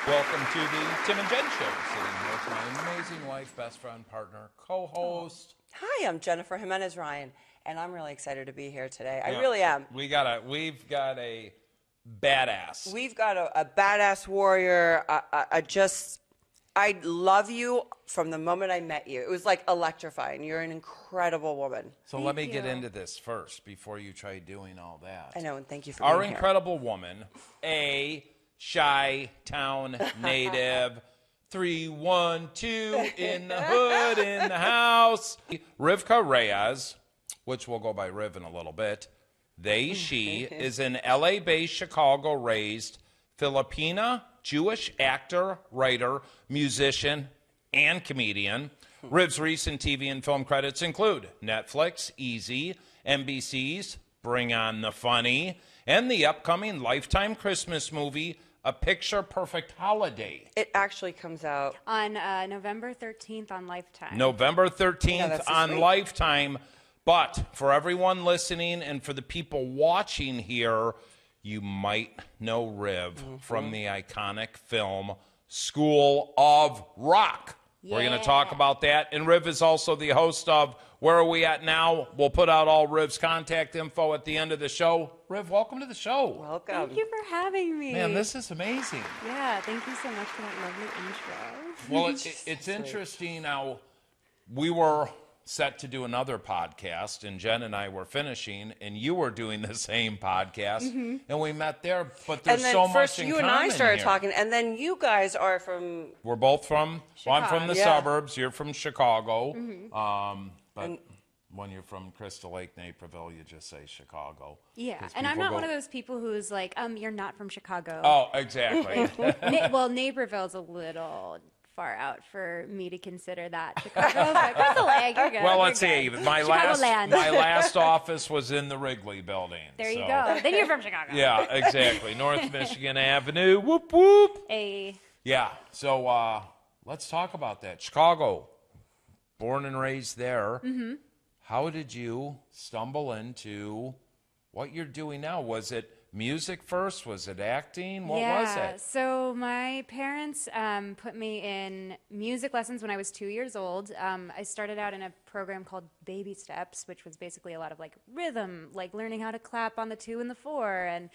Welcome to the Tim and Jenn Show, sitting here with my amazing wife, best friend, partner, co-host. Hi, I'm Jennifer Jimenez-Ryan, and I'm really excited to be here today. I really am. We've got a badass. We've got a badass warrior. I love you from the moment I met you. It was like electrifying. You're an incredible woman. So let me get into this first before you try doing all that. I know, and thank you for Our being incredible woman, a Chi-town native, 312 in the hood, in the house. Rivkah Reyes, which we'll go by Riv in a little bit. She is an LA-based, Chicago-raised Filipina Jewish actor, writer, musician, and comedian. Riv's recent TV and film credits include Netflix, Easy, NBC's Bring on the Funny, and the upcoming Lifetime Christmas movie, A Picture Perfect Holiday. It actually comes out on November 13th on Lifetime. November 13th on Lifetime. But for everyone listening and for the people watching here, you might know Riv from the iconic film School of Rock. Yeah. We're going to talk about that. And Riv is also the host of Where Are We At Now? We'll put out all Riv's contact info at the end of the show. Riv, welcome to the show. Welcome. Thank you for having me. Man, this is amazing. Yeah, thank you so much for that lovely intro. Well, it's interesting. Now, we were set to do another podcast, and Jen and I were finishing, and you were doing the same podcast, and we met there, but there's so much in common. And then first you and I started talking, and then you guys are from... We're both from... Well, I'm from the suburbs. You're from Chicago. But when you're from Crystal Lake, Naperville, you just say Chicago. Yeah, and I'm not one of those people who's like, you're not from Chicago. Oh, exactly. Well, Naperville's a little far out for me to consider that Chicago. But Crystal Lake, you're good. Well, let's see. My last office was in the Wrigley building. There you go. Then you're from Chicago. Yeah, exactly. North Michigan Avenue. Whoop, whoop. Hey. Yeah, so let's talk about that. Chicago, born and raised there. How did you stumble into what you're doing now? Was it music first? Was it acting? What was it? So my parents put me in music lessons when I was 2 years old. I started out in a program called Baby Steps, which was basically a lot of like rhythm, like learning how to clap on the 2 and the 4, and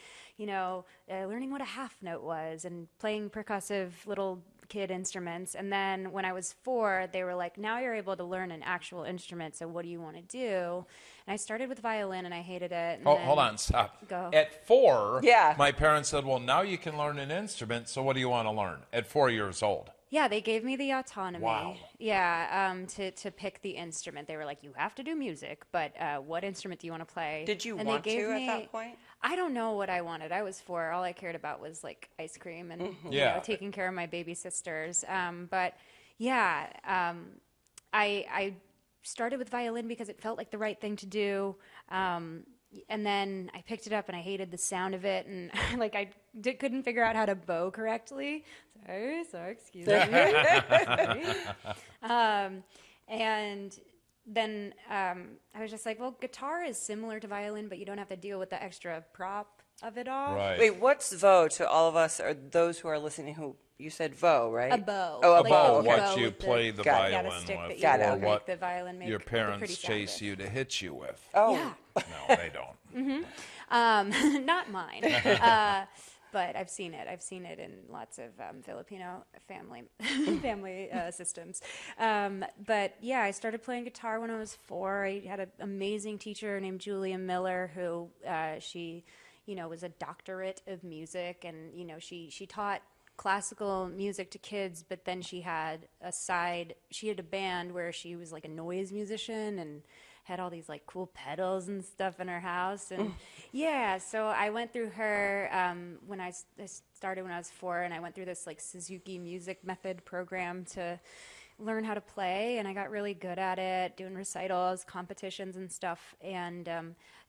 learning what a half note was, and playing percussive little kid instruments. And then when I was 4, they were like, now you're able to learn an actual instrument, so what do you want to do? And I started with violin, and I hated it. And hold on, stop. Go. At 4, my parents said, well, now you can learn an instrument, so what do you want to learn? At 4 years old. Yeah, they gave me the autonomy. Wow. Yeah, to pick the instrument. They were like, you have to do music, but what instrument do you want to play? Did you want to at that point? I don't know what I wanted. I was 4. All I cared about was like ice cream and taking care of my baby sisters. But yeah, I started with violin because it felt like the right thing to do. And then I picked it up and I hated the sound of it, and I couldn't figure out how to bow correctly. Sorry, excuse me. And then I was just like, well, guitar is similar to violin, but you don't have to deal with the extra prop of it all. Right. Wait, what's vo to all of us, or those who are listening who... You said vo, right? A bow. Oh, a bow. What you play the violin with. Or what the violin your parents chase you to hit you with. Oh. Yeah. No, they don't. Not mine. But I've seen it. I've seen it in lots of Filipino family systems. But yeah, I started playing guitar when I was 4. I had an amazing teacher named Julia Miller who she was a doctorate of music, and she taught classical music to kids, but then she had a band where she was like a noise musician and had all these like cool pedals and stuff in her house. And so I went through her when I started when I was 4, and I went through this like Suzuki music method program to learn how to play, and I got really good at it, doing recitals, competitions and stuff. And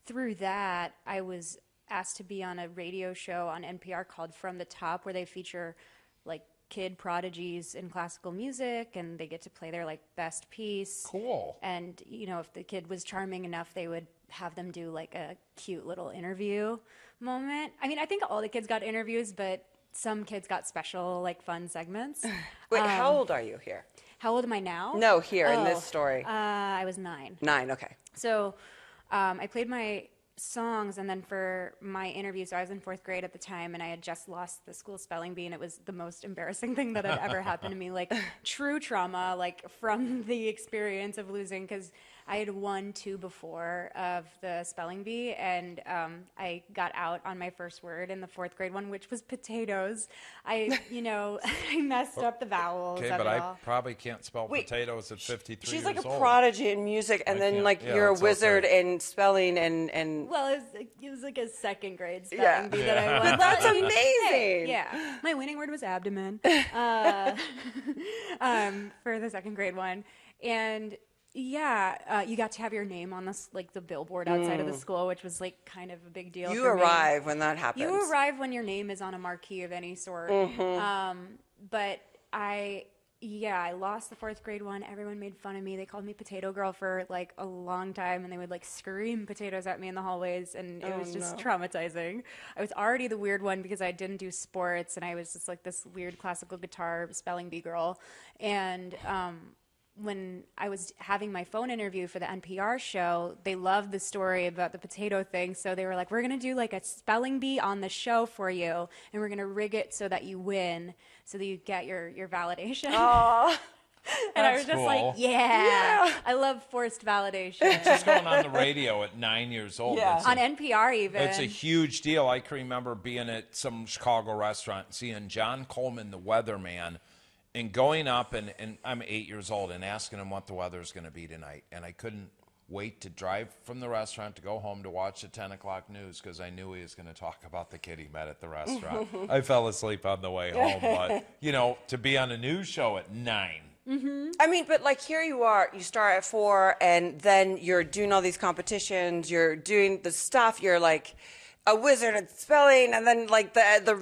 through that, I was asked to be on a radio show on NPR called From the Top, where they feature like kid prodigies in classical music, and they get to play their like best piece. Cool. And if the kid was charming enough, they would have them do like a cute little interview moment. I mean, I think all the kids got interviews, but some kids got special, like, fun segments. Wait, how old are you here? How old am I now? No, here in this story. I was 9. 9, okay. So I played my songs, and then for my interview, so I was in 4th grade at the time, and I had just lost the school spelling bee, and it was the most embarrassing thing that had ever happened to me, like true trauma, like from the experience of losing, because I had won 2 before of the spelling bee, and I got out on my first word in the 4th grade one, which was potatoes. I messed up the vowels. Okay, but I probably can't spell potatoes at 53 She's years like a old. prodigy in music, and then you're a wizard in spelling and. Well, it was like a 2nd grade spelling bee that I won. But that's amazing. Hey, yeah, my winning word was abdomen for the 2nd grade one, and. Yeah, you got to have your name on this, like the billboard outside of the school, which was like kind of a big deal. You arrive when that happens. You arrive when your name is on a marquee of any sort. But I lost the 4th grade one. Everyone made fun of me. They called me Potato Girl for like a long time, and they would like scream potatoes at me in the hallways, and it was just traumatizing. I was already the weird one because I didn't do sports, and I was just like this weird classical guitar spelling bee girl, and when I was having my phone interview for the NPR show, they loved the story about the potato thing. So they were like, we're going to do like a spelling bee on the show for you, and we're going to rig it so that you win, so that you get your validation. Aww. And I was just like, yeah, I love forced validation. It's just going on the radio at 9 years old. Yeah. On NPR even. It's a huge deal. I can remember being at some Chicago restaurant and seeing John Coleman, the weatherman, and going up, and I'm 8 years old, and asking him what the weather's going to be tonight. And I couldn't wait to drive from the restaurant to go home to watch the 10 o'clock news, because I knew he was going to talk about the kid he met at the restaurant. I fell asleep on the way home. But, to be on a news show at 9. Mm-hmm. I mean, but like here you are, you start at 4, and then you're doing all these competitions, you're doing the stuff, you're like a wizard at spelling, and then like the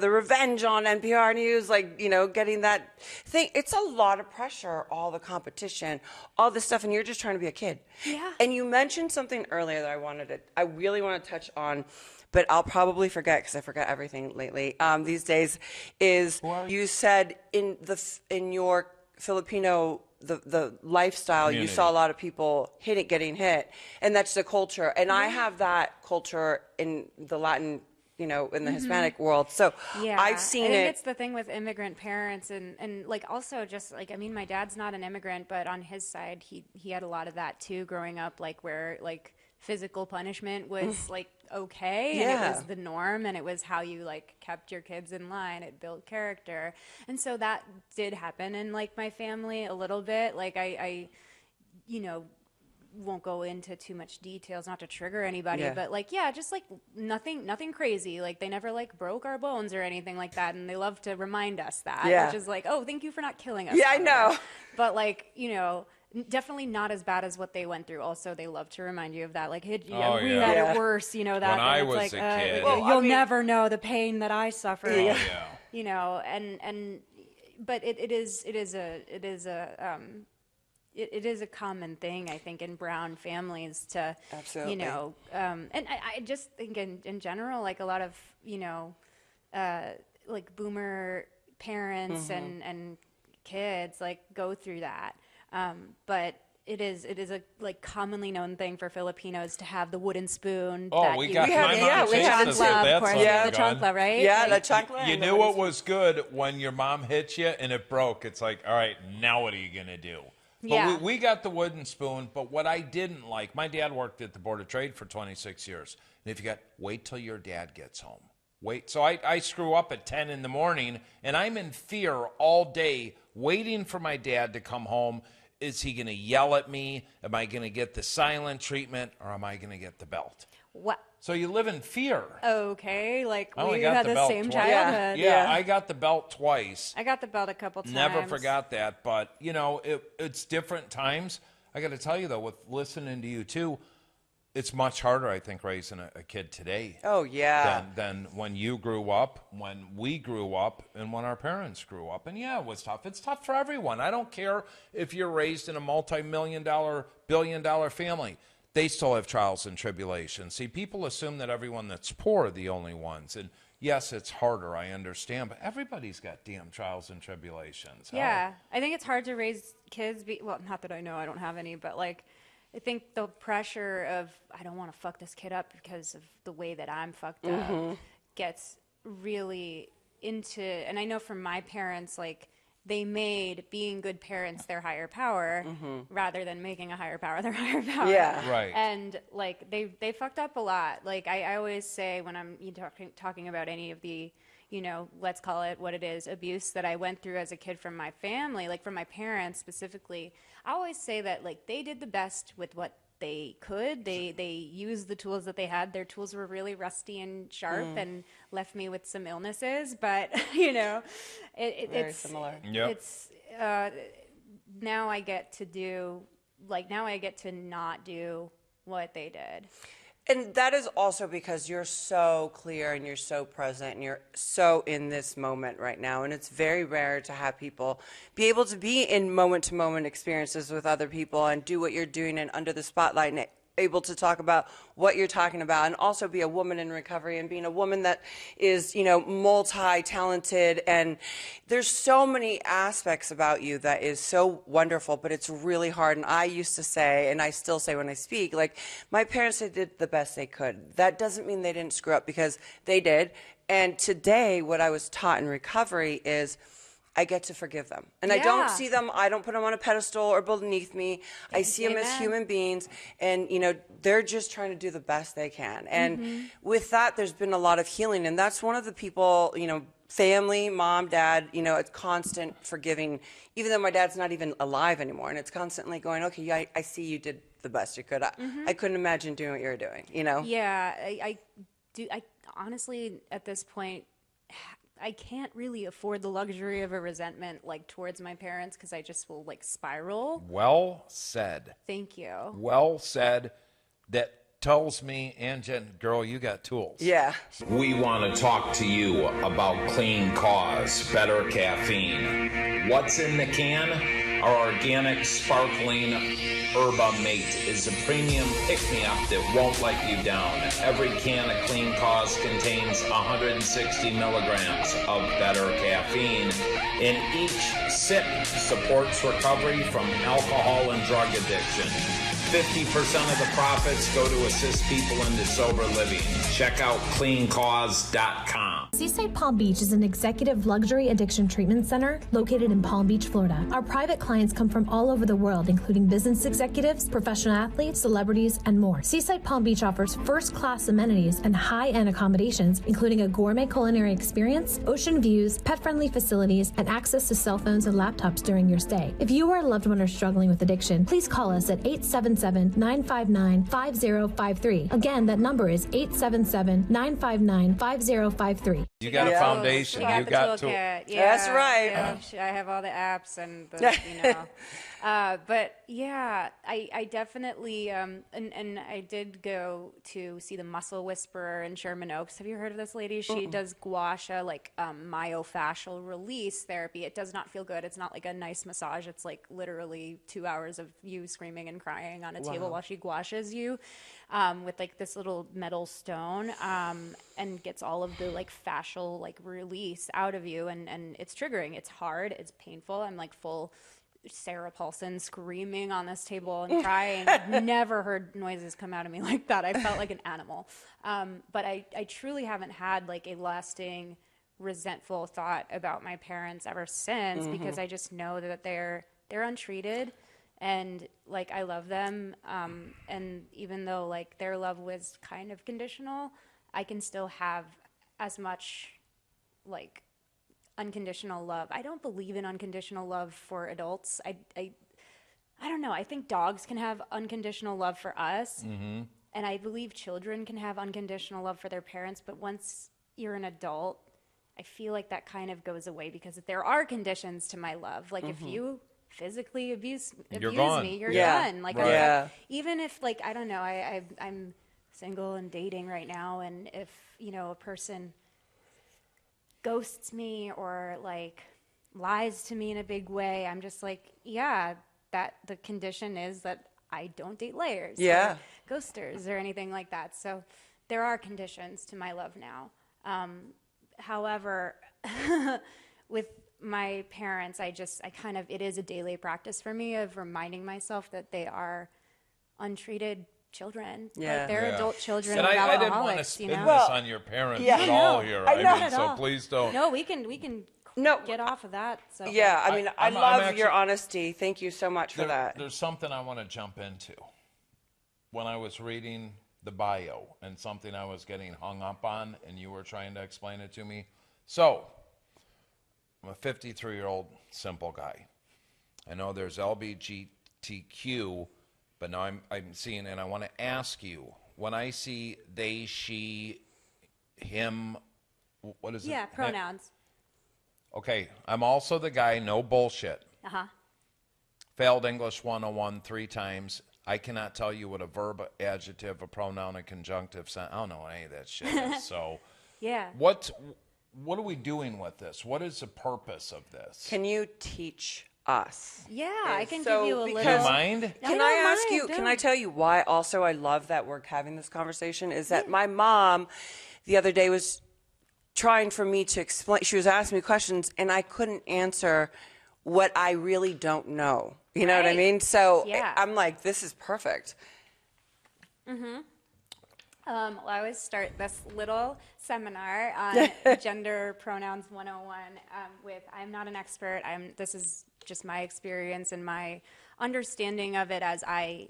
revenge on NPR News, like, getting that thing. It's a lot of pressure, all the competition, all this stuff, and you're just trying to be a kid. Yeah. And you mentioned something earlier that I really want to touch on, but I'll probably forget because I forget everything lately. These days is you said in your Filipino the lifestyle, community. You saw a lot of people getting hit, and that's the culture. And I have that culture in the Latin, in the Hispanic world. So I've seen I think it. It's the thing with immigrant parents, and like also just like, I mean, my dad's not an immigrant, but on his side, he had a lot of that too growing up, like where like physical punishment was like okay, and it was the norm, and it was how you like kept your kids in line. It built character, and so that did happen in like my family a little bit. Like I won't go into too much details, not to trigger anybody, but like just like nothing crazy. Like they never like broke our bones or anything like that, and they love to remind us that, which is like, oh, thank you for not killing us. Yeah, I know. But like definitely not as bad as what they went through. Also, they love to remand you of that. Like, we had it worse, that. When I was like, a kid. You'll never know the pain that I suffered. Oh, yeah. But it is a common thing, I think, in brown families to, absolutely. And I just think in general, like a lot of, like boomer parents and kids like go through that. But it is a like commonly known thing for Filipinos to have the wooden spoon. Oh, we got my mom the chancla, of course. Yeah, the chancla, right? Yeah, like, the chancla. You knew what was good when your mom hit you and it broke. It's like, all right, now what are you gonna do? But we got the wooden spoon. But what I didn't like, my dad worked at the Board of Trade for 26 years, and if you wait till your dad gets home. So I screw up at 10 in the morning, and I'm in fear all day, waiting for my dad to come home. Is he going to yell at me? Am I going to get the silent treatment, or am I going to get the belt? What? So you live in fear. Okay, like we had the same childhood. Yeah, I got the belt twice. I got the belt a couple times. Never forgot that, but it's different times. I got to tell you though, with listening to you too, it's much harder, I think, raising a kid today. Oh, yeah. Than when you grew up, when we grew up, and when our parents grew up. And yeah, it was tough. It's tough for everyone. I don't care if you're raised in a multi-million-dollar, billion-dollar family. They still have trials and tribulations. See, people assume that everyone that's poor are the only ones. And, yes, it's harder, I understand, but everybody's got damn trials and tribulations. Yeah, I think it's hard to raise kids. Well, not that I know, I don't have any, but like, I think the pressure of I don't want to fuck this kid up because of the way that I'm fucked up gets really into. And I know from my parents, like, they made being good parents their higher power rather than making a higher power their higher power. Yeah. Right. And like they fucked up a lot. Like I always say when I'm talking about any of the, let's call it what it is, abuse that I went through as a kid from my family, like from my parents specifically, I always say that like they did the best with what they could. They used the tools that they had. Their tools were really rusty and sharp and left me with some illnesses, but it's similar. Yep. It's now I get to not do what they did. And that is also because you're so clear and you're so present and you're so in this moment right now. And it's very rare to have people be able to be in moment-to-moment experiences with other people and do what you're doing and under the spotlight and able to talk about what you're talking about and also be a woman in recovery and being a woman that is, multi-talented. And there's so many aspects about you that is so wonderful, but it's really hard. And I used to say, and I still say when I speak, like, my parents, they did the best they could. That doesn't mean they didn't screw up, because they did. And today, what I was taught in recovery is I get to forgive them. And I don't see them, I don't put them on a pedestal or beneath me. I see them as human beings, and, they're just trying to do the best they can. And with that, there's been a lot of healing. And that's one of the people, family, mom, dad, it's constant forgiving, even though my dad's not even alive anymore. And it's constantly going, okay, I see you did the best you could. I couldn't imagine doing what you were doing, Yeah, I honestly, at this point, I can't really afford the luxury of a resentment like towards my parents, because I just will like spiral. Well said. Thank you. Well said. That tells me, and Jen, girl, you got tools. Yeah. We want to talk to you about Clean Cause, better caffeine. What's in the can? Our organic, sparkling Herba Mate is a premium pick-me-up that won't let you down. Every can of Clean Cause contains 160 milligrams of better caffeine, and each sip supports recovery from alcohol and drug addiction. 50% of the profits go to assist people into sober living. Check out cleancause.com. Seaside Palm Beach is an executive luxury addiction treatment center located in Palm Beach, Florida. Our private clients come from all over the world, including business executives, professional athletes, celebrities, and more. Seaside Palm Beach offers first-class amenities and high-end accommodations, including a gourmet culinary experience, ocean views, pet-friendly facilities, and access to cell phones and laptops during your stay. If you or a loved one are struggling with addiction, please call us at 877-959-5053. Again, that number is 877-959-5053. You got a foundation. You got to. Yeah, That's right. I have all the apps and the, but yeah, I definitely, and I did go to see the Muscle Whisperer in Sherman Oaks. Have you heard of this lady? She does gua sha, like myofascial release therapy. It does not feel good. It's not like a nice massage. It's like literally 2 hours of you screaming and crying on a table while she gua shas you with like this little metal stone and gets all of the like fascial like release out of you. And it's triggering. It's hard. It's painful. I'm like full Sarah Paulson screaming on this table and crying. I've never heard noises come out of me like that. I felt like an animal. But I truly haven't had like a lasting resentful thought about my parents ever since, because I just know that they're untreated, and like I love them. And even though like their love was kind of conditional, I can still have as much like unconditional love. I don't believe in unconditional love for adults. I don't know. I think dogs can have unconditional love for us, and I believe children can have unconditional love for their parents. But once you're an adult, I feel like that kind of goes away, because there are conditions to my love. Like if you physically abuse me, you're done. Like even if like I don't know, I'm single and dating right now, and if a person ghosts me or like lies to me in a big way, I'm just like, that the condition is that I don't date layers or ghosters or anything like that. So there are conditions to my love now. However, with my parents, it is a daily practice for me of reminding myself that they are untreated children. Yeah. Like they're adult children And of I didn't want to alcoholics, spin you know? this on your parents at all here. I know. Not at so all. please don't. No, we can No. get off of that. So Yeah, I mean, I I'm love actually- your honesty. Thank you so much for that. There's something I want to jump into. When I was reading the bio and something I was getting hung up on, and you were trying to explain it to me. So, I'm a 53-year-old simple guy. I know there's LGBTQ, but now I'm seeing, and I want to ask you, when I see they, she, him, what is it? Yeah, pronouns. Okay, I'm also the guy, no bullshit. Uh-huh. Failed English 101 3 times. I cannot tell you what a verb, adjective, a pronoun, a conjunctive sentence. I don't know any of that shit is. So, Yeah. what are we doing with this? What is the purpose of this? Can you teach us? Yeah, I can So, give you a because- Do you little. mind? Can don't I ask mind, you, can I don't. tell you why also I love that we're having this conversation? Is that my mom the other day was trying for me to explain, she was asking me questions and I couldn't answer what I really don't know. You know what I Right. mean? So Yeah. I'm like, this is perfect. Well, I always start this little seminar on gender pronouns 101 with I'm not an expert. This is just my experience and my understanding of it as I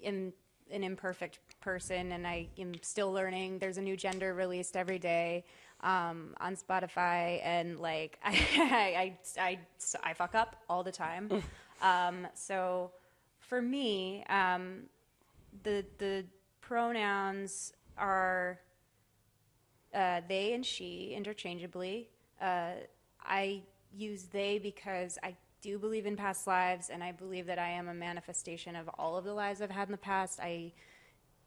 am an imperfect person and I am still learning. There's a new gender released every day on Spotify, and like I fuck up all the time. So for me, the pronouns are they and she interchangeably. I use they because I do believe in past lives, and I believe that I am a manifestation of all of the lives I've had in the past. I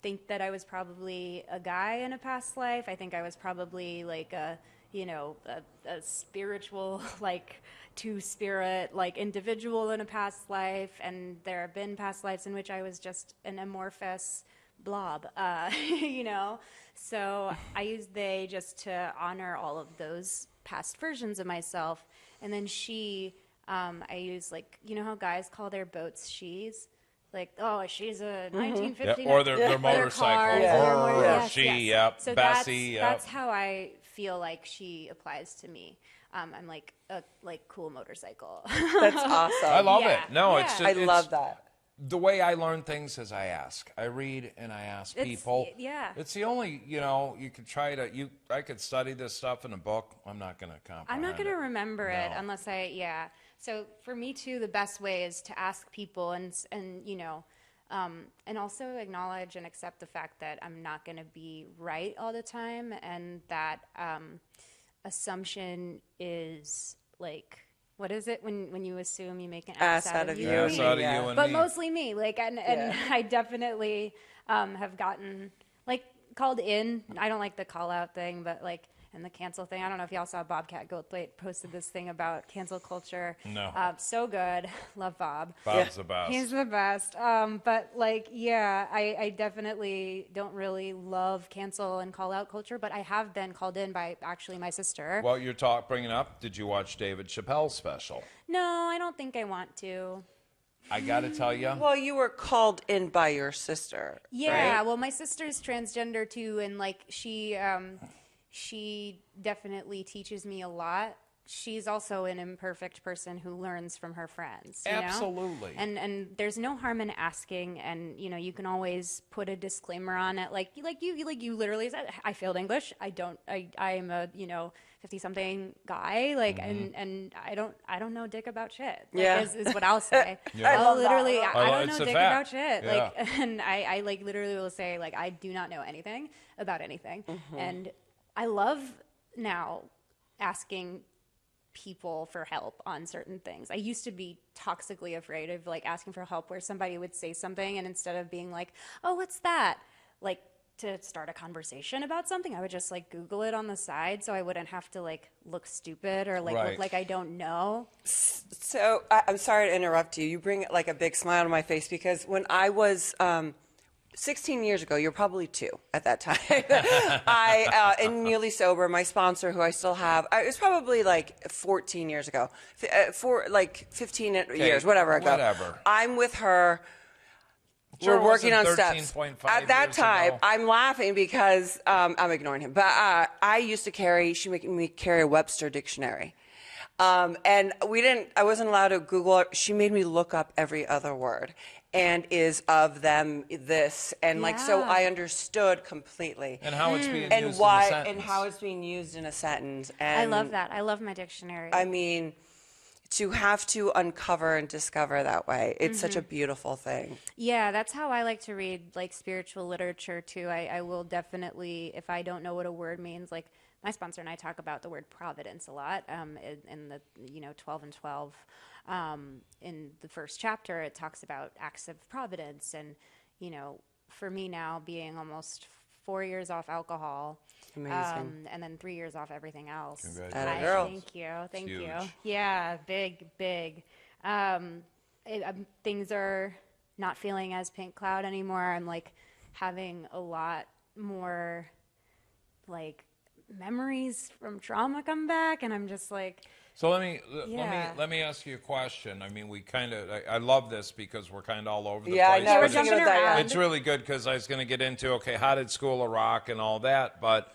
think that I was probably a guy in a past life. I think I was probably like a spiritual, like two-spirit, like individual in a past life, and there have been past lives in which I was just an amorphous blob, So I use they just to honor all of those past versions of myself. And then she, I use like, you know how guys call their boats she's? Like, oh, she's a 1959. Or their motorcycle. cars, Her, their motor- or yes, she, yes. yep. So Bessie, that's yep. how I feel like she applies to me. I'm like a cool motorcycle. That's awesome. I love Yeah, it. No, yeah. it's I it's, love that. The way I learn things is I ask. I read and I ask It's- people. yeah. It's the only, you could try to, I could study this stuff in a book. I'm not going to comprehend I'm not going to it. remember it No. unless So for me too, the best way is to ask people and also acknowledge and accept the fact that I'm not going to be right all the time, and that assumption is like, what is it when you assume you make an ass out of you? Ass out of you Yeah. and But me. mostly me, like, and I definitely have gotten like called in. I don't like the call out thing, but like, and the cancel thing. I don't know if y'all saw Bobcat Goldthwait posted this thing about cancel culture. No. So good. Love Bob. Bob's the best. He's the best. But like, yeah, I definitely don't really love cancel and call out culture, but I have been called in by actually my sister. Well, you're bringing up, did you watch David Chappelle's special? No, I don't think I want to. I got to tell you. Well, you were called in by your sister. Yeah, right? well, my sister's transgender too, and like she definitely teaches me a lot. She's also an imperfect person who learns from her friends. You know? Absolutely. And there's no harm in asking, and you can always put a disclaimer on it, like you literally said, I failed English. I am a 50-something guy, like, and I don't know dick about shit. Like, Yeah. is what I'll say. I I'll love that. literally, I I love- don't it's know a dick fact. about shit. Yeah. Like, and I like literally will say, like, I do not know anything about anything. And I love now asking people for help on certain things. I used to be toxically afraid of like asking for help where somebody would say something, and instead of being like, oh, what's that? Like, to start a conversation about something, I would just like Google it on the side so I wouldn't have to like look stupid or like Right. look like I don't know. So I'm sorry to interrupt you. You bring like a big smile to my face because when I was 16 years ago, you're probably 2 at that time. And newly sober, my sponsor, who I still have, it was probably like 14 years ago, 15 years, whatever ago. Whatever. I'm with her. Sure, We're working on steps. 13.5 At that years time, ago. I'm laughing because I'm ignoring him. But I used to carry, she made me carry a Webster dictionary. And I wasn't allowed to Google it. She made me look up every other word. And is of them this. And so I understood completely. And how it's being and used why, in a sentence. and how it's being used in a sentence. And I love that. I love my dictionary. I mean, to have to uncover and discover that way, it's such a beautiful thing. Yeah, that's how I like to read like spiritual literature too. I will definitely, if I don't know what a word means, like my sponsor and I talk about the word providence a lot in the 12 and 12. In the first chapter, it talks about acts of providence. And, for me now, being almost 4 years off alcohol, Amazing. and then 3 years off everything else. Congratulations. Atta girl. Thank you. huge. Yeah, big. Things are not feeling as pink cloud anymore. I'm like having a lot more like memories from trauma come back, and I'm just like. So let me ask you a question. I mean, I love this because we're kind of all over the place. I know. We're I was thinking jumping about that, around. It's really good because I was going to get into, okay, how did School of Rock and all that? But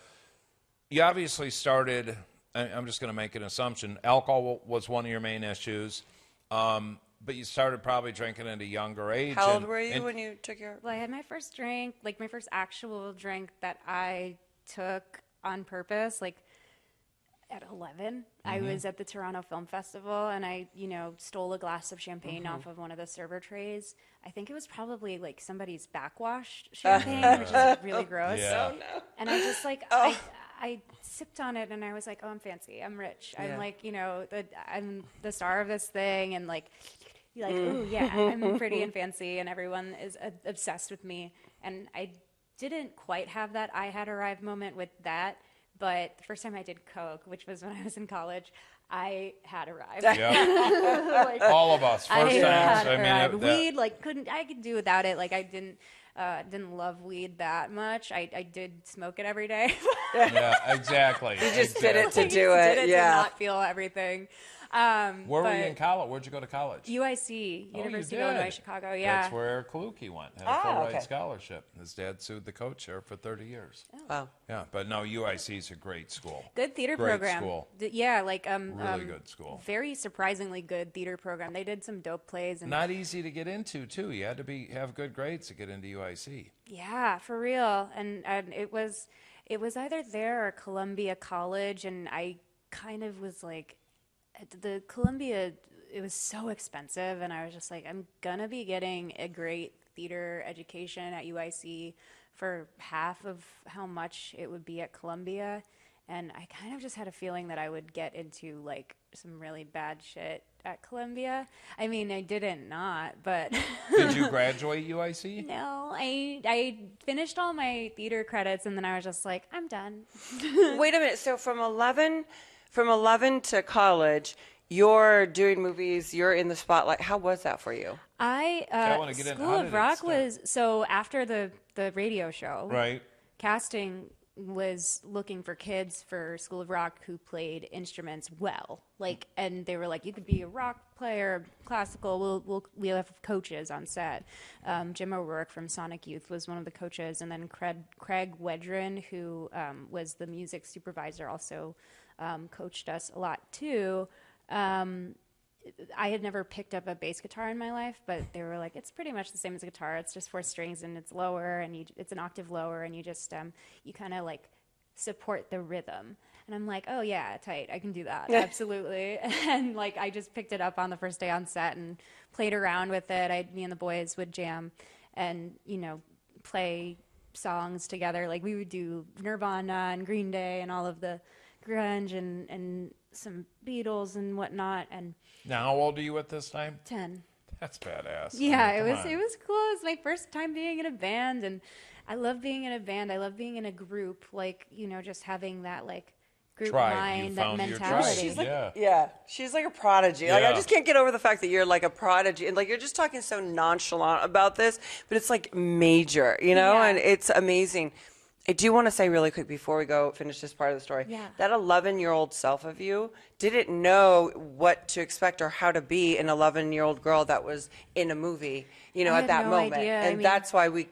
you obviously started, I'm just going to make an assumption, alcohol was one of your main issues, but you started probably drinking at a younger age. How old were you when you took your... Well, I had my first drink, like my first actual drink that I took on purpose, like at 11. I was at the Toronto Film Festival, and I, stole a glass of champagne off of one of the server trays. I think it was probably like somebody's backwashed champagne, which is really gross. Yeah. Oh, no. And I just like, I sipped on it, and I was like, oh, I'm fancy. I'm rich. I'm like, I'm the star of this thing, and like, you're like, ooh, yeah, I'm pretty and fancy, and everyone is obsessed with me. And I didn't quite have that I had arrived moment with that. But the first time I did Coke, which was when I was in college, I had arrived. Yeah. Like, all of us. First times. arrived. Weed, I could do without it. Like I didn't love weed that much. I did smoke it every day. Yeah, exactly. You just did it to I do did it. to Yeah. not feel everything. Where were you in college? Where'd you go to college? UIC, Oh, University you of Illinois, did. Chicago. Yeah. That's where Kaluki went. Had a full ride okay. scholarship. His dad sued the coach there for 30 years. Wow. Yeah, but no, UIC is a great school. Good theater Great program. school. Yeah, like Really good school. Very surprisingly good theater program. They did some dope plays and Not easy to get into too. You had to have good grades to get into UIC. yeah, for real. And it was either there or Columbia College, and I kind of was like, the Columbia, it was so expensive, and I was just like, I'm gonna be getting a great theater education at UIC for half of how much it would be at Columbia. And I kind of just had a feeling that I would get into like some really bad shit at Columbia. I mean, I didn't not, but Did you graduate UIC? no, I finished all my theater credits, and then I was just like, I'm done. Wait a minute. So from 11 to college, you're doing movies, you're in the spotlight. How was that for you? I wanna get in. School How did of it Rock start? was, so after the radio show, Right. casting was looking for kids for School of Rock who played instruments well, and they were like, you could be a rock player, classical. We'll have coaches on set. Jim O'Rourke from Sonic Youth was one of the coaches, and then Craig Wedren, who was the music supervisor, also coached us a lot too. I had never picked up a bass guitar in my life, but they were like, it's pretty much the same as a guitar. It's just 4 strings, and it's lower, and it's an octave lower, and you just you kind of like support the rhythm. And I'm like, oh yeah, tight, I can do that, absolutely. And like I just picked it up on the first day on set and played around with it. Me and the boys would jam and play songs together. Like we would do Nirvana and Green Day and all of the grunge and some Beatles and whatnot. And Now, how old are you at this time? 10. That's badass. Yeah, I mean, it was cool. It was my first time being in a band, and I love being in a band. I love being in a group, just having that like group Tribe. You mind, that found your mentality. tribe. She's like a prodigy. Like, I Yeah. just can't get over the fact that you're like a prodigy. And like, you're just talking so nonchalant about this, but it's like major, you know, Yeah. and it's amazing. I do want to say really quick before we go finish this part of the story, that 11-year-old self of you didn't know what to expect or how to be an 11-year-old girl that was in a movie, you know, I at had that no moment. idea. And that's why we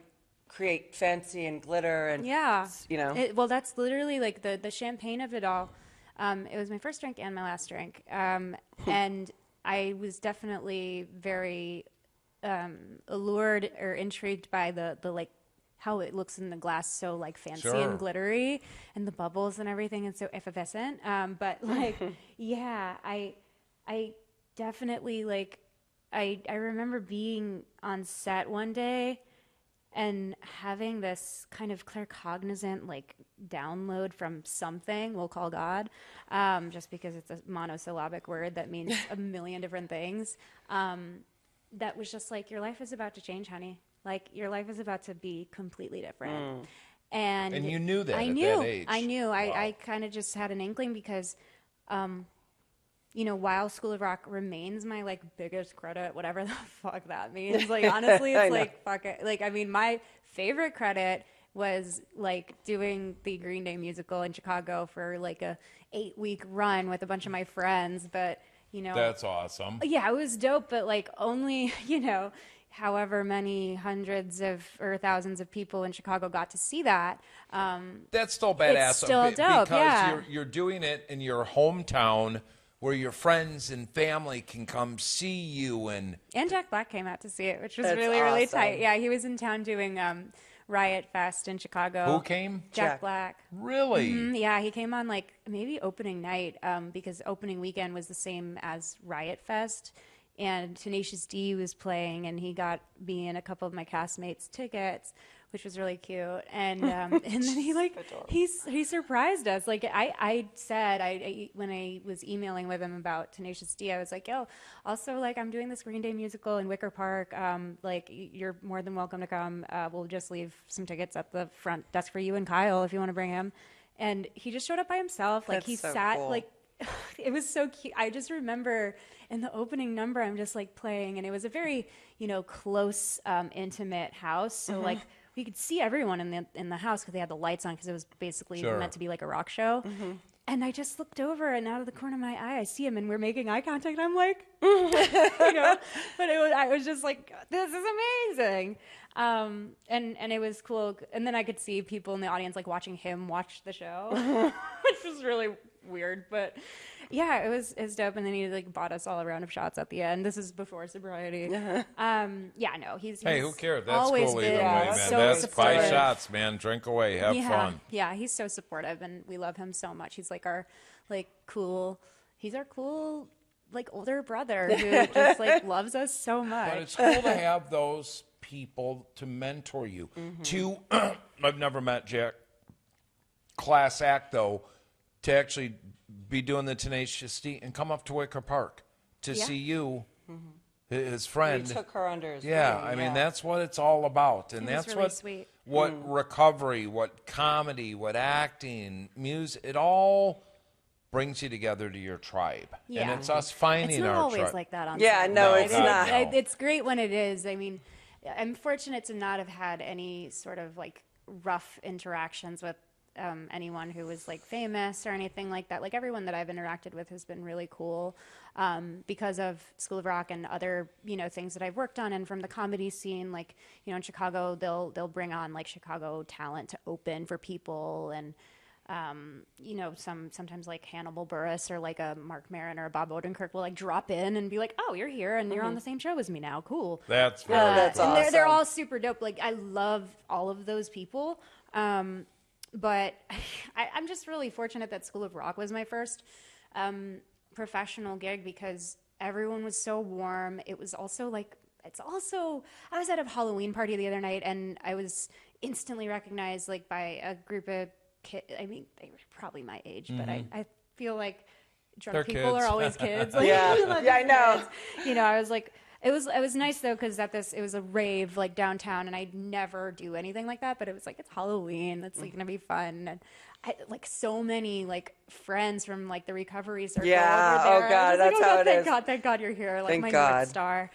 create fancy and glitter and, you know. Well, that's literally like the champagne of it all. It was my first drink and my last drink. And I was definitely very allured or intrigued by the like how it looks in the glass, so like fancy and glittery, and the bubbles and everything, and so effervescent. But like, yeah, I definitely like, I remember being on set one day and having this kind of claircognizant like download from something we'll call God, just because it's a monosyllabic word that means a million different things. That was just like, your life is about to change, honey. Like, your life is about to be completely different. And you knew that I at knew, that age. I knew. Wow. I kind of just had an inkling because, you know, while School of Rock remains my like biggest credit, whatever the fuck that means. Like, honestly, it's like, fuck it. Like, I mean, my favorite credit was like doing the Green Day musical in Chicago for like a 8-week run with a bunch of my friends. But, you know, That's awesome. yeah, it was dope, but like only, you know, however many hundreds of or thousands of people in Chicago got to see that. That's still badass. It's still dope, because yeah. you're doing it in your hometown where your friends and family can come see you and Jack Black came out to see it, which was That's really, really awesome. tight. Yeah, he was in town doing Riot Fest in Chicago. who came? Jack Black. Really? Yeah, he came on like maybe opening night, because opening weekend was the same as Riot Fest. And Tenacious D was playing, and he got me and a couple of my castmates tickets, which was really cute. And and then he like he surprised us. Like I said, when I was emailing with him about Tenacious D, I was like, yo, also like I'm doing this Green Day musical in Wicker Park. Like you're more than welcome to come. We'll just leave some tickets at the front desk for you and Kyle if you want to bring him. And he just showed up by himself. Like That's he so sat cool. like. It was so cute. I just remember in the opening number, I'm just like playing, and it was a very, you know, close, intimate house. So like we could see everyone in the house because they had the lights on because it was basically meant to be like a rock show. And I just looked over, and out of the corner of my eye, I see him, and we're making eye contact. And I'm like, you know, but I was just like, this is amazing. And it was cool. And then I could see people in the audience like watching him watch the show, which was really weird, but yeah, it was dope. And then he like bought us all a round of shots at the end. This is before sobriety. Yeah, no, he's Hey, who cares? That's always cool either been way, man. so That's supportive. 5 shots, man. Drink away. Have fun. Yeah, he's so supportive, and we love him so much. He's like our he's our cool like older brother who just like loves us so much. But it's cool to have those people to mentor you. To I've never met Jack. Class act though, to actually be doing the Tenacious D and come up to Wicker Park to see you, his friend. He took her under his Yeah, wing, I mean that's what it's all about, and It was that's really sweet. what recovery, what comedy, what acting, music, it all brings you together to your tribe. Yeah. And it's us finding It's not our always tribe. like that on Yeah, set. no, No, it's God, not. no. It's great when it is. I mean, I'm fortunate to not have had any sort of like rough interactions with anyone who was like famous or anything like that. Like everyone that I've interacted with has been really cool because of School of Rock and other, you know, things that I've worked on. And from the comedy scene, like, you know, in Chicago, they'll bring on like Chicago talent to open for people. And, you know, sometimes like Hannibal Buress or like a Mark Maron or a Bob Odenkirk will like drop in and be like, oh, you're here and you're on the same show as me now. Cool. That's very That's cool. And they're awesome. all super dope. Like I love all of those people. But I'm just really fortunate that School of Rock was my first professional gig because everyone was so warm. It was also like, I was at a Halloween party the other night and I was instantly recognized like by a group of kids. I mean, they were probably my age, but I feel like drunk They're people kids. are always kids. Like, Yeah. we love Yeah, I know. kids. You know, I was like, It was nice though, because it was a rave like downtown, and I never do anything like that. But it was like, it's Halloween, it's like gonna be fun, and I like so many like friends from like the recovery circle over there. Oh God, that's how it is. Thank God you're here, like Thank my God. North Star.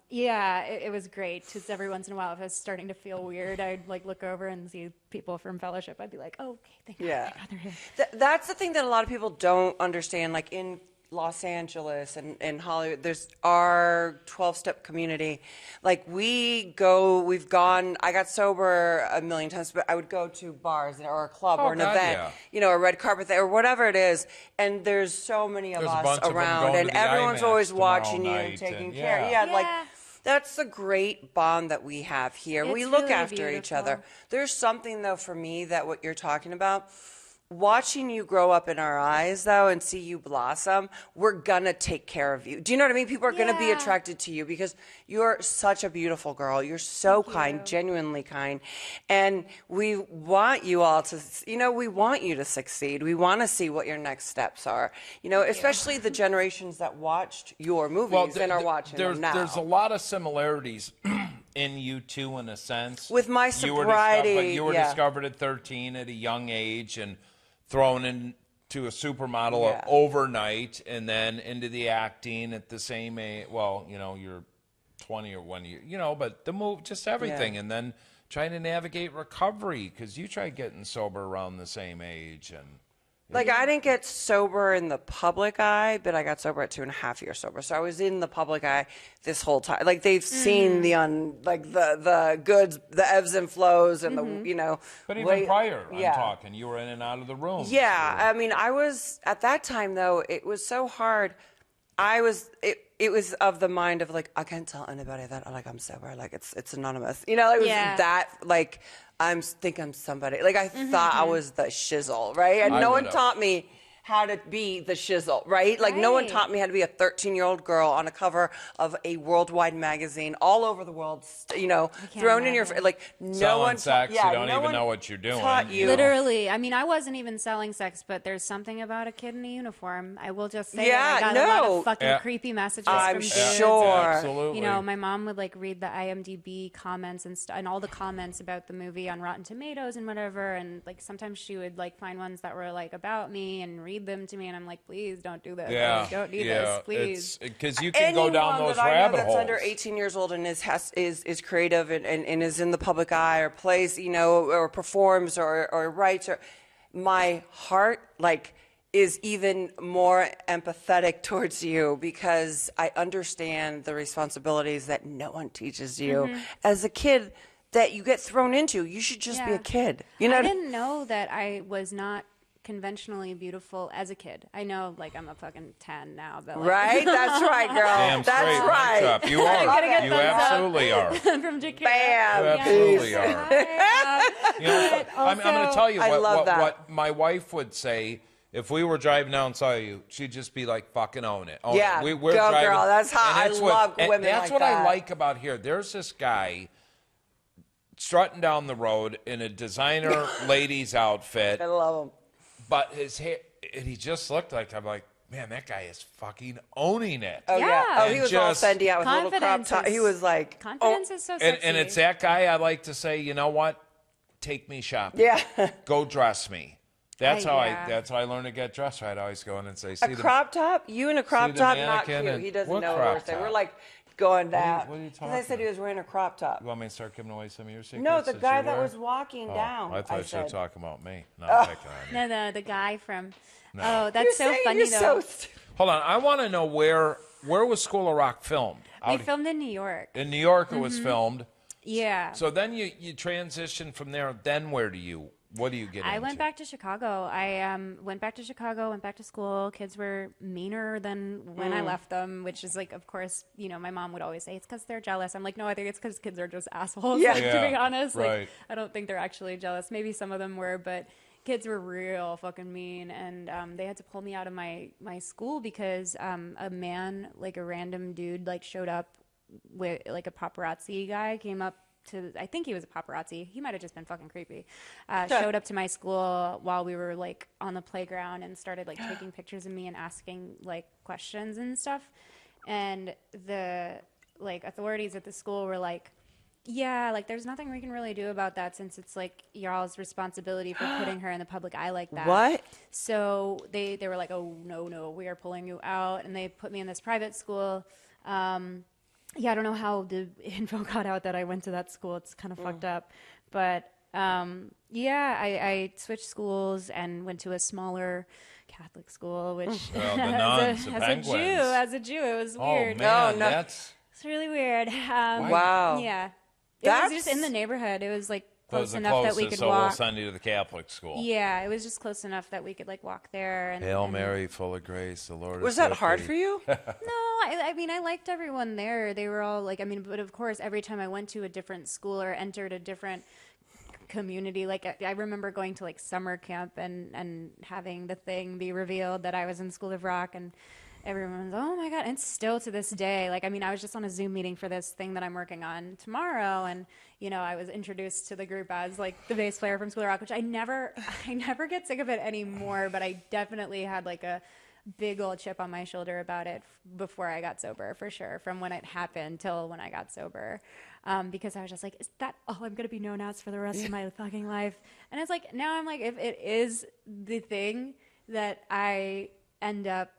It was great. Just every once in a while, if I was starting to feel weird, I'd like look over and see people from fellowship. I'd be like, oh, okay, thank God they're here. That's the thing that a lot of people don't understand. Like in Los Angeles and Hollywood, there's our 12-step community. Like we've gone, I got sober a million times, but I would go to bars or a club or an event, a red carpet there or whatever it is. And there's so many of us around, and everyone's always watching you and taking care. Like that's the great bond that we have here. We look really after each beautiful. other. There's something though for me that what you're talking about, watching you grow up in our eyes, though, and see you blossom, we're gonna take care of you. Do you know what I mean? People are gonna be attracted to you because you're such a beautiful girl. You're so kind, genuinely kind. And we want you all to, we want you to succeed. We want to see what your next steps are. Especially the generations that watched your movies and are watching them now. There's a lot of similarities in you two, in a sense. With my sobriety, you were discovered at 13 at a young age and thrown into a supermodel overnight, and then into the acting at the same age. Well, you're 20 or when but the move, just everything, and then trying to navigate recovery because you tried getting sober around the same age, and like I didn't get sober in the public eye, but I got sober at 2.5 years sober. So I was in the public eye this whole time. Like they've seen the goods, the ebbs and flows, and the But even prior, I'm talking, you were in and out of the room. Yeah, I mean, I was at that time though. It was so hard. It was of the mind of like I can't tell anybody that I'm sober. Like it's anonymous. It was that like. I'm somebody. Like I thought I was the shizzle, right? And no one taught me how to be the shizzle, right? Like no one taught me how to be a 13-year-old girl on a cover of a worldwide magazine all over the world, thrown in your face. Like no one sex, you don't even know what you're doing. Taught you. Literally. I mean, I wasn't even selling sex, but there's something about a kid in a uniform. I will just say that I got a lot of fucking creepy messages from dudes. Sure. Absolutely. My mom would like read the IMDb comments and all the comments about the movie on Rotten Tomatoes and whatever, and like sometimes she would like find ones that were like about me and read them to me, and I'm like, please don't do this. I don't need this, please. Because you can go down those rabbit holes. That's under 18 years old and is creative and is in the public eye or plays, or performs or writes, or my heart is even more empathetic towards you because I understand the responsibilities that no one teaches you as a kid that you get thrown into. You should just be a kid. I didn't know that I was not conventionally beautiful as a kid. I know, I'm a fucking 10 now, but right? That's right, girl. Damn That's straight, right. You are. You absolutely are. From Jakarta. Bam. You absolutely are. I'm going to tell you what my wife would say. If we were driving down and saw you, she'd just be like, fucking own it. We're go driving, girl. That's hot. I love women that's like what that. I like about here. There's this guy strutting down the road in a designer lady's outfit. I love him. But his hair, he just looked like, I'm like, man, that guy is fucking owning it. Oh, yeah. Oh, he was all just, Fendi out with a little crop top. He was like... Confidence is so sexy. And it's that guy I like to say, you know what? Take me shopping. Yeah. Go dress me. That's how I learned to get dressed. I'd always go in and say, see a crop top? You in a crop top? Not cute. He doesn't know what we're saying. We're like going down. What are you talking Because I said he was wearing a crop top. You want me to start giving away some of your secrets? No, the guy that was walking down. I thought you were talking about me. Not picking on you. No, the guy from... No. Oh, that's so funny, though. Hold on. I want to know where was School of Rock filmed? We filmed in New York. In New York it was filmed. Yeah. So then you transition from there. Then what do you get into? I went back to Chicago. I went back to Chicago, went back to school. Kids were meaner than when I left them, which is like, of course, my mom would always say, it's because they're jealous. I'm like, no, I think it's because kids are just assholes, to be honest. Right. Like, I don't think they're actually jealous. Maybe some of them were, but kids were real fucking mean. And they had to pull me out of my school because a man, like a random dude, showed up with a paparazzi guy, came up to, I think he was a paparazzi. He might have just been fucking creepy. Showed up to my school while we were on the playground and started taking pictures of me and asking questions and stuff. And the like authorities at the school were like, yeah, like there's nothing we can really do about that since it's like y'all's responsibility for putting her in the public eye like that. What? So they were like, oh, no, we are pulling you out. And they put me in this private school. Yeah, I don't know how the info got out that I went to that school. It's kind of fucked up. But yeah, I switched schools and went to a smaller Catholic school, which Well, the nuns, the penguins. as a Jew, it was weird. Oh, man, no. that's... It's really weird. Wow. Yeah. It That's- was just in the neighborhood. It was like That was close the enough that we closest, could so we'll walk. send you to the Catholic school. Yeah, it was just close enough that we could like walk there. And, Hail and- Mary, full of grace, the Lord Was is that with hard thee. for you? No, I mean, I liked everyone there. They were all like, I mean, but of course, every time I went to a different school or entered a different community, like I remember going to like summer camp and having the thing be revealed that I was in School of Rock, and everyone's, oh my God. And still to this day, like, I mean, I was just on a Zoom meeting for this thing that I'm working on tomorrow. And, you know, I was introduced to the group as like the bass player from School of Rock, which I never get sick of it anymore, but I definitely had like a big old chip on my shoulder about it before I got sober, for sure, from when it happened till when I got sober. Because I was just like, is that all I'm going to be known as for the rest of my fucking life? And it's like, now I'm like, if it is the thing that I end up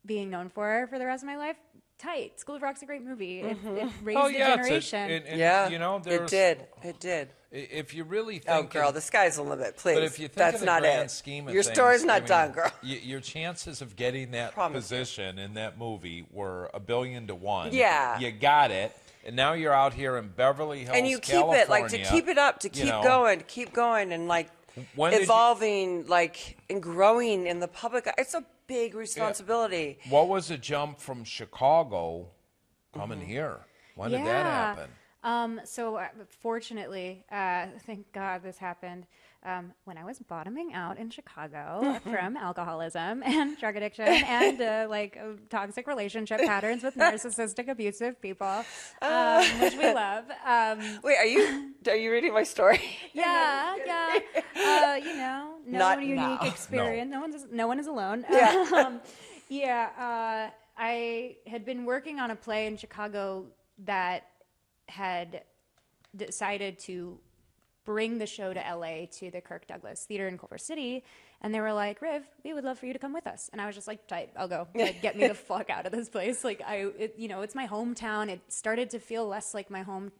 being known for the rest of my life, tight. School of Rock's a great movie. It raised Oh, the yeah. generation. Yeah. You know, It did. If you really Oh, think... girl, the sky's the limit, please. But if you think That's of the not grand it. scheme of Your things, story's not I mean, done, girl. Your chances of getting that Promise you. position in that movie were 1,000,000,000 to 1. Yeah. You got it. And now you're out here in Beverly Hills, And you keep California. it, like, to keep it up, to keep going, and, like, When did you- evolving, like, and growing in the public. It's a big responsibility. What was the jump from Chicago coming here? When did that happen? So fortunately, thank God this happened when I was bottoming out in Chicago from alcoholism and drug addiction and toxic relationship patterns with narcissistic, abusive people, which we love. Wait, are you reading my story? Yeah. You know, Not unique now. experience. No one is alone. Yeah. I had been working on a play in Chicago that had decided to bring the show to LA to the Kirk Douglas Theater in Culver City, and they were like, Riv, we would love for you to come with us. And I was just like, tight, I'll go. Like, get me the fuck out of this place. Like, it's my hometown. It started to feel less like my home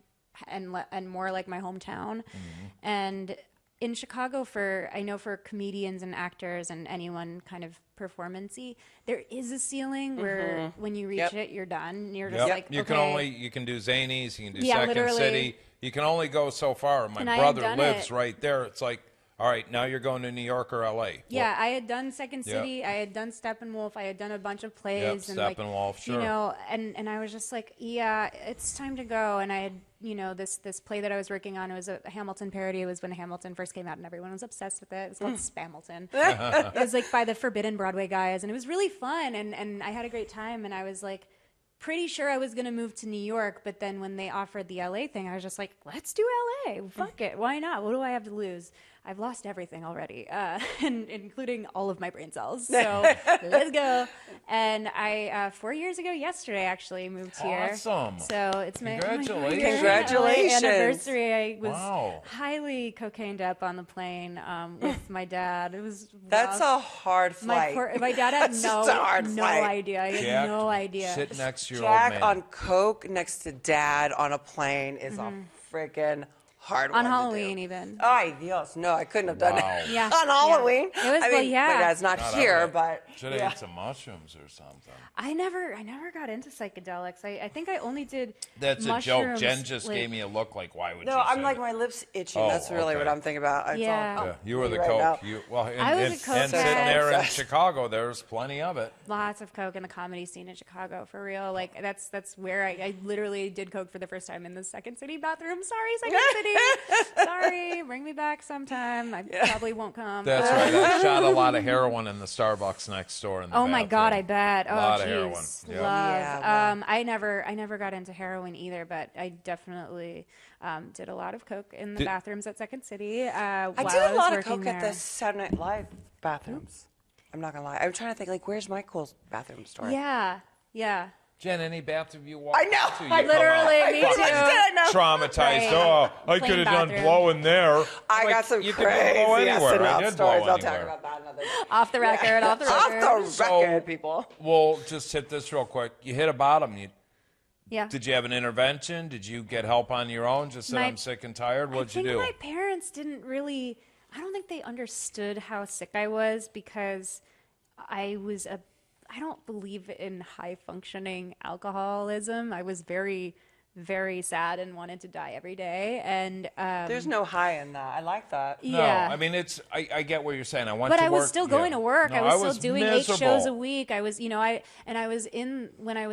and more like my hometown. Mm-hmm. And in Chicago, I know for comedians and actors and anyone kind of performance-y, there is a ceiling where when you reach it, you're done. You're just like, you okay. you can do Zanies, you can do Yeah, Second literally. City. You can only go so far. My And I had brother done lives it. right there. It's like, all right, now you're going to New York or L.A. Yeah, I had done Second Yep. City. I had done Steppenwolf. I had done a bunch of plays. Yep, and Steppenwolf, sure. You know, and I was just like, yeah, it's time to go. And I had, you know, this play that I was working on. It was a Hamilton parody. It was when Hamilton first came out, and everyone was obsessed with it. It was called Spamilton. It was like by the Forbidden Broadway guys, and it was really fun. And I had a great time. And I was like, pretty sure I was going to move to New York, but then when they offered the LA thing, I was just like, let's do LA. Fuck it. Why not? What do I have to lose? I've lost everything already, and including all of my brain cells. So let's go. And I, 4 years ago yesterday, actually moved here. Awesome. So it's my Congratulations. Congratulations. LA anniversary. I was Wow. highly cocained up on the plane with my dad. It was That's rough. a hard flight. My dad had That's just a hard no flight. idea. He had Jack, no idea. Sit next to your Jack old man. on coke next to dad on a plane is a freaking hard one On to Halloween, do. even. Ay, Dios. No, I couldn't have done Wow. it Yeah, on yeah. Halloween. It was- I well, mean, yeah. my dad's not here, but Should have ate some mushrooms or something. I never got into psychedelics. I think I only did. That's a joke. mushrooms, Jen just like- gave me a look like, why would you no, say I'm like that? my lips itching. Oh, That's really okay. what I'm thinking about. It's Yeah. all- Yeah, you were the right coke. now. I was a coke and sitting guy. there in Chicago, there's plenty of it. Lots of coke in the comedy scene in Chicago, for real. Like that's where I literally did coke for the first time in the Second City bathroom. Sorry, Second City. Sorry, bring me back sometime. I probably won't come. That's right. I shot a lot of heroin in the Starbucks next door. In the Oh my God, I bathroom. bet. Oh, lot of heroin. jeez. Yeah. Love. Yeah, I never got into heroin either, but I definitely did a lot of coke in the bathrooms at Second City. I while did a was lot of working coke at there. the Saturday Night Live bathrooms. I'm not gonna lie. I'm trying to think, like, where's my cool bathroom story? Yeah. Jen, any bathroom you walk I know. into, you I come literally, out me fucking too. I know. traumatized. Right. Oh, I Clean could have done bathroom. blowing there. I Like, got some you crazy could blow anywhere. I SNL did stories. blow I'll talk anywhere. about that another day. Off the record, off the record. Off the So- record, people. We'll just hit this real quick. You hit a bottom. Yeah. Did you have an intervention? Did you get help on your own? Just said, I'm sick and tired? What'd you do? I think my parents didn't really, I don't think they understood how sick I was because I don't believe in high functioning alcoholism. I was very, very sad and wanted to die every day. And There's no high in that. I like that. No, yeah. I mean, I get what you're saying. I went But to I work. was still going to work. No, I was still doing miserable. 8 shows a week. I was, when I was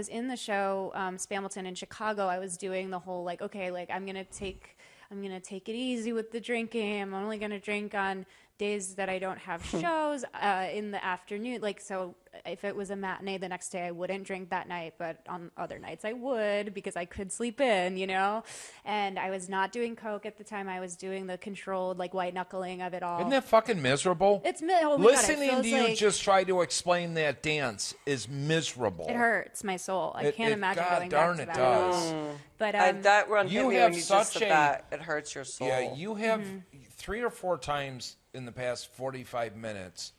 in the show, Spamilton in Chicago, I was doing the whole okay, I'm gonna take it easy with the drinking. I'm only gonna drink on days that I don't have shows in the afternoon. So if it was a matinee the next day, I wouldn't drink that night, but on other nights I would because I could sleep in, And I was not doing coke at the time. I was doing the controlled white knuckling of it all. Isn't that fucking miserable? It's oh my Listening God, it to feels you just try to explain that dance is miserable. It hurts my soul. I can't imagine God going darn back it to that. does. But That run you hit me have when you such just said a- that. It hurts your soul. Yeah, you have 3 or 4 times in the past 45 minutes,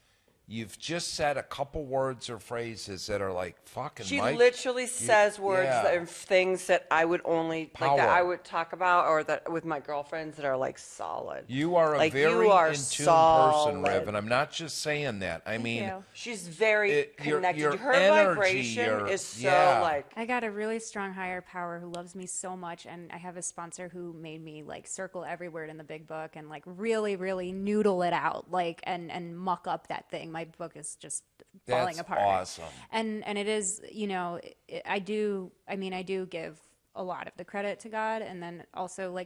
you've just said a couple words or phrases that are fucking She Mike, literally says words yeah. that are things that I would only Power. that I would talk about, or that with my girlfriends that are solid. You are a very you are in tune solid. person, Riv, and I'm not just saying that. I mean, you. She's very connected. your Her energy, vibration is so yeah. I got a really strong higher power who loves me so much, and I have a sponsor who made me circle every word in the big book and really, really noodle it out, and muck up that thing. My book is just falling That's apart. awesome. And it is, I do give a lot of the credit to God, and then also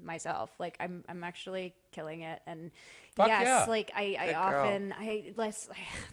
myself. I'm actually killing it, and Fuck yes, yeah.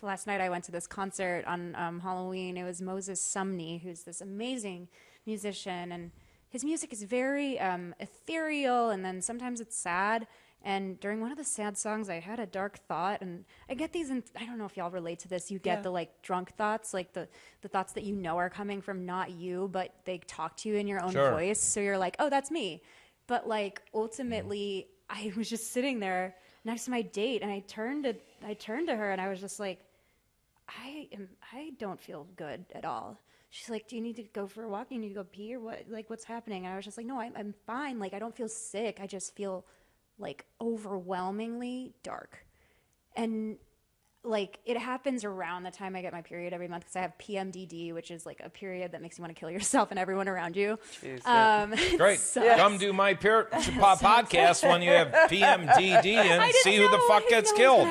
Last night I went to this concert on Halloween. It was Moses Sumney, who's this amazing musician, and his music is very ethereal, and then sometimes it's sad. And during one of the sad songs, I had a dark thought, and I get these, and I don't know if y'all relate to this. You get the drunk thoughts, the thoughts that are coming from not you, but they talk to you in your own Sure. voice. So you're like, oh, that's me. But ultimately, I was just sitting there next to my date, and I turned to her, and I was just like, I don't feel good at all. She's like, do you need to go for a walk? You need to go pee, or what? What's happening? And I was just like, no, I'm fine. I don't feel sick. I just feel overwhelmingly dark. And it happens around the time I get my period every month because I have PMDD, which is a period that makes you want to kill yourself and everyone around you. Great. Come do my podcast when you have PMDD and see who the fuck gets killed.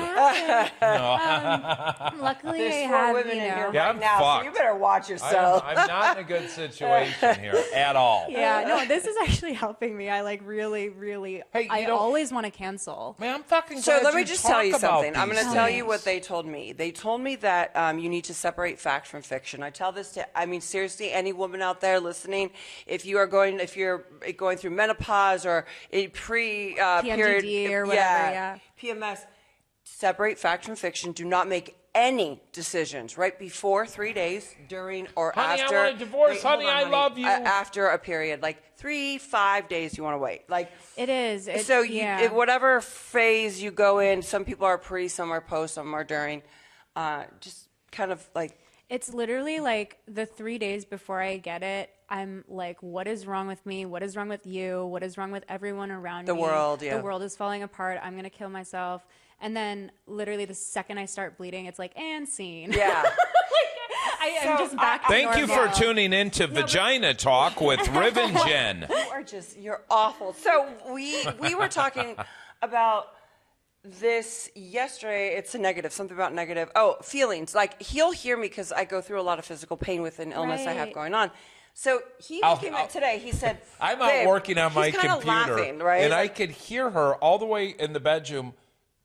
Luckily, There's I 4 have, women in here Yeah, right I'm now, so fucked. you better watch yourself. I'm not in a good situation here at all. Yeah, no, this is actually helping me. I really, really, Hey, I don't- always want to cancel. Man, I'm fucking So glad let me you just talk tell you about something. I'm these going to tell you things. what they told me. They told me that you need to separate fact from fiction. I tell this to, seriously, any woman out there listening, if you're going through menopause or a period or whatever, yeah. PMS, separate fact from fiction. Do not make any decisions right before 3 days, during, or Honey, after. I want a divorce. Wait, hold Honey, on, I love you. After a period, 3-5 days, you want to wait. It is. So whatever phase you go in, some people are pre, some are post, some are during. Just kind of It's literally the 3 days before I get it, I'm like, what is wrong with me? What is wrong with you? What is wrong with everyone around me? The world, yeah. The world is falling apart. I'm going to kill myself. And then literally the second I start bleeding, it's and scene. yeah. I'm just back to Thank you for normal. tuning in to Vagina Talk with Riv and Jen. You're awful. So we were talking about this yesterday. It's a negative, something about negative. Oh, feelings. He'll hear me because I go through a lot of physical pain with an illness I have Right. going on. So he came in today. He said, I'm out "Babe," working on my he's kinda computer, laughing, right? and I could hear her all the way in the bedroom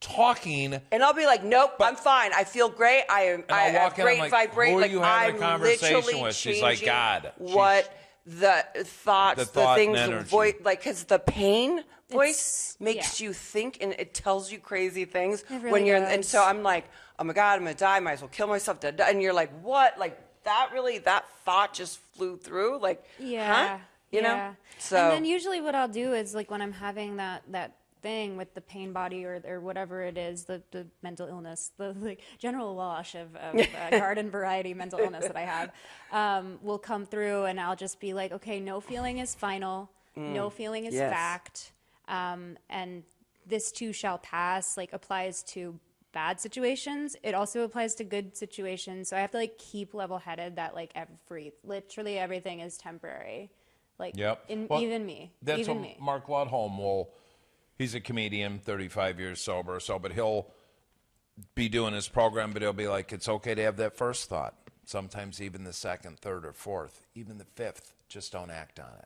talking. And I'll be like, nope, I'm fine. I feel great. I I'll have walk in, great I'm like, vibration. who are you having a I'm conversation literally with? She's like, changing God. what the thoughts, The the thought things, and the energy. voice, because the pain voice makes yeah. you think, and it tells you crazy things It really when you're. does. And so I'm like, oh my God, I'm gonna die. Might as well kill myself. And you're like, what? that thought just flew through, like, huh? You know? So, and then usually what I'll do is, like, when I'm having that thing with the pain body or whatever it is, the mental illness, the like general wash of garden variety mental illness that I have, will come through, and I'll just be like, okay, no feeling is final, no feeling is fact, and this too shall pass, like, applies to bad situations. It also applies to good situations. So I have to, like, keep level-headed that, like, literally everything is temporary. Like, even me. That's even what me. Mark Ludholm he's a comedian, 35 years sober or so, but he'll be doing his program, but he'll be like, it's okay to have that first thought. Sometimes even the second, third, or fourth, even the fifth, just don't act on it.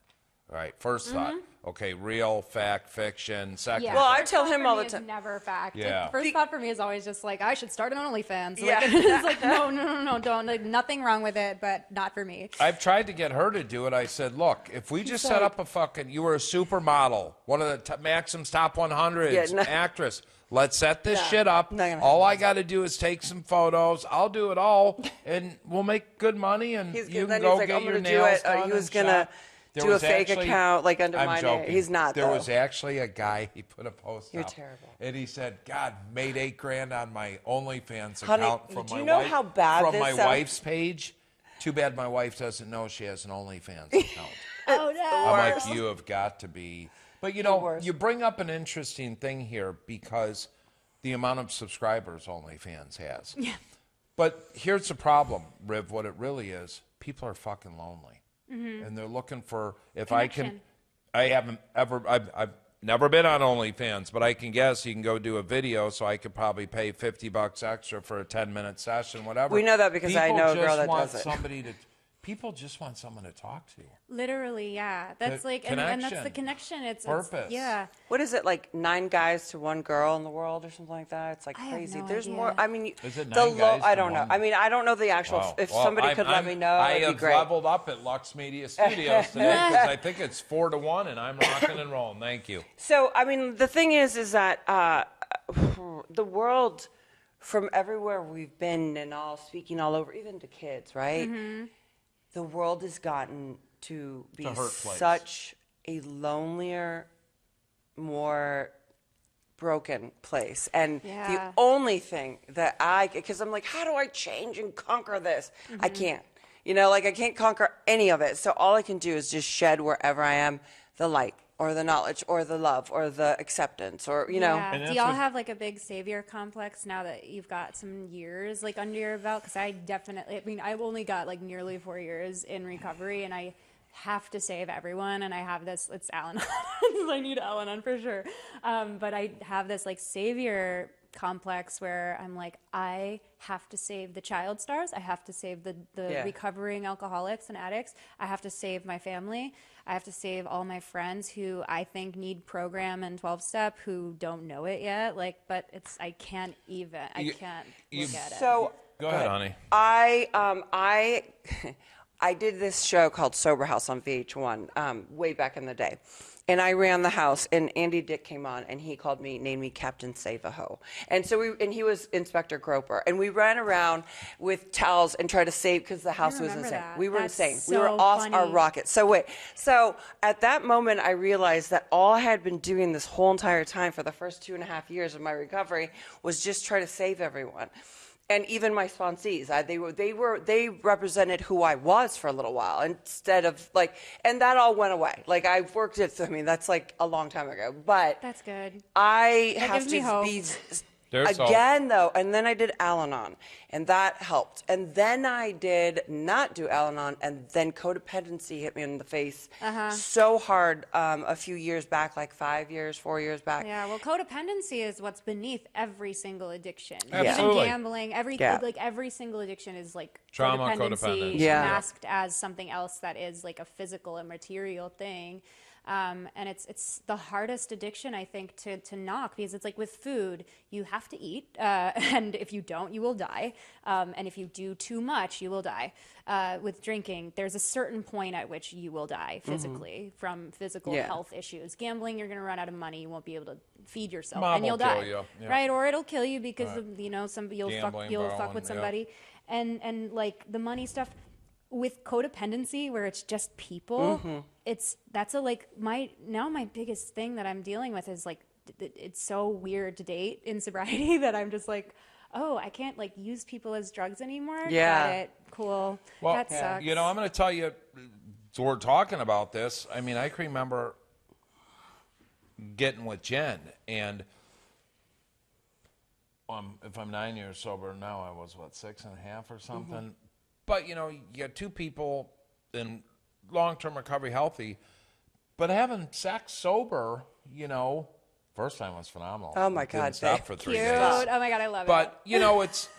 All right, first thought. Okay, real, fact, fiction. Second. Yeah. well, thought. I tell him all the It's time. never fact. Yeah. Like, first thought for me is always just like, I should start an OnlyFans. Like, Yeah. it's like, no, don't. Like, nothing wrong with it, but not for me. I've tried to get her to do it. I said, look, if we just set up you were a supermodel, one of the Maxim's top 100s, actress. Let's set this shit up. All I got to do is take some photos. I'll do it all, and we'll make good money, and you can go get your nails done. He was going to do a fake account, like, under my name. He's not, There though. was actually a guy, he put a post You're up, terrible. and he said, God, made $8,000 on my OnlyFans Honey, account from do my you know wife, how bad from this my sounds? wife's page. Too bad my wife doesn't know she has an OnlyFans account. Oh, no. I'm like, you have got to be. But, you know, you bring up an interesting thing here because the amount of subscribers OnlyFans has. Yeah. But here's the problem, Riv, what it really is. People are fucking lonely. And they're looking for, Connection. I've never been on OnlyFans, but I can guess you can go do a video, so I could probably pay $50 extra for a 10-minute session, whatever. We know that because I know a girl that does it. People just want someone to talk to. Literally, yeah. That's like, and that's the connection. It's purpose. Yeah. What is it, like 9 guys to 1 girl in the world or something like that? It's like I have crazy. no There's idea. more. I mean, Is it 9 guys I to don't know. 1? I mean, I don't know the actual. Wow. If Well, somebody could let me know, I it'd have be great. leveled up at Lux Media Studios today because I think it's 4-1, and I'm rocking and rolling. Thank you. So, I mean, the thing is that the world, from everywhere we've been and all speaking all over, even to kids, right? The world has gotten to be hurt place. such a lonelier, more broken place. And the only thing that because I'm like, how do I change and conquer this? I can't. You know, like, I can't conquer any of it. So all I can do is just shed wherever I am the light or the knowledge or the love or the acceptance or, you know. Yeah. Do y'all have, like, a big savior complex now that you've got some years, like, under your belt? Because I've only got, like, nearly 4 years in recovery, and I have to save everyone, and I have this, it's Al-Anon. I need Al-Anon for sure. But I have this, like, savior complex where I'm like, I have to save the child stars. I have to save the recovering alcoholics and addicts. I have to save my family. I have to save all my friends who I think need program and 12-step who don't know it yet. Like, but I can't look at it. So Go ahead, honey. I did this show called Sober House on VH1 way back in the day. And I ran the house, and Andy Dick came on, and he named me Captain Save-A-Ho. And so he was Inspector Groper. And we ran around with towels and tried to save, because the house was insane. that. We were That's insane. so We were off our funny. rocket. So at that moment, I realized that all I had been doing this whole entire time for the first 2.5 years of my recovery was just try to save everyone. And even my sponsees, they represented who I was for a little while instead of and that all went away. Like, I worked it. I mean, that's like a long time ago. But That's good. I That have gives me to hope. be There's again though, and then I did Al-Anon, and that helped. And then I did not do Al-Anon, and then codependency hit me in the face so hard a few years back, like 4 years back. Yeah, well, codependency is what's beneath every single addiction. Absolutely. Even gambling, every single addiction is like Trauma, codependency codependence. masked as something else that is like a physical and material thing. And it's the hardest addiction, I think, to knock, because it's like with food, you have to eat, and if you don't, you will die. And if you do too much, you will die. With drinking, there's a certain point at which you will die physically from physical health issues. Gambling, you're going to run out of money. You won't be able to feed yourself, Mom and you'll will kill die. you. Yeah. Right? Or it'll kill you because of, you'll Gambling, fuck with borrowing, somebody. And like the money stuff, with codependency, where it's just people, my biggest thing that I'm dealing with is like, it's so weird to date in sobriety that I'm just like, oh, I can't like use people as drugs anymore. Yeah. Got it. Cool. Well, that sucks. you know, I'm going to tell you, so we're talking about this. I mean, I can remember getting with Jen, and if I'm 9 years sober now, I was, 6.5 or something. But, you know, you got two people in long-term recovery healthy, but having sex sober, you know, first time was phenomenal. Oh, my God. Didn't stop for 3 Cute. days. Oh my God, I love it. But, you know, it's...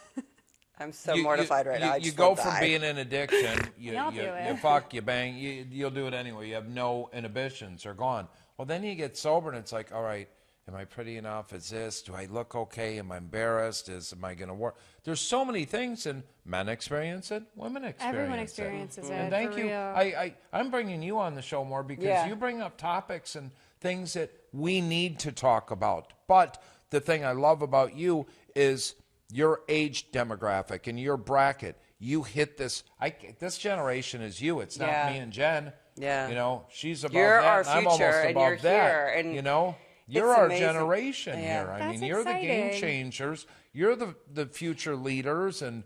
I'm so mortified right now. I You just go want to from die. being in addiction, you I'll do it. you fuck, you bang, you'll do it anyway. You have no inhibitions. They're gone. Well, then you get sober, and it's like, all right, am I pretty enough? Is this? Do I look okay? Am I embarrassed? Am I going to work? There's so many things, and men experience it, women experience Everyone it. experiences it. And thank for you. real. I'm bringing you on the show more because Yeah. you bring up topics and things that we need to talk about. But the thing I love about you is your age demographic and your bracket. You hit this. This generation is you. It's not Yeah. me and Jen. Yeah. You know, she's above You're that, our and I'm almost future, and above you're that. here, and you know, you're it's our amazing. generation Yeah. here. I That's mean, you're the game exciting. changers. You're the future leaders, and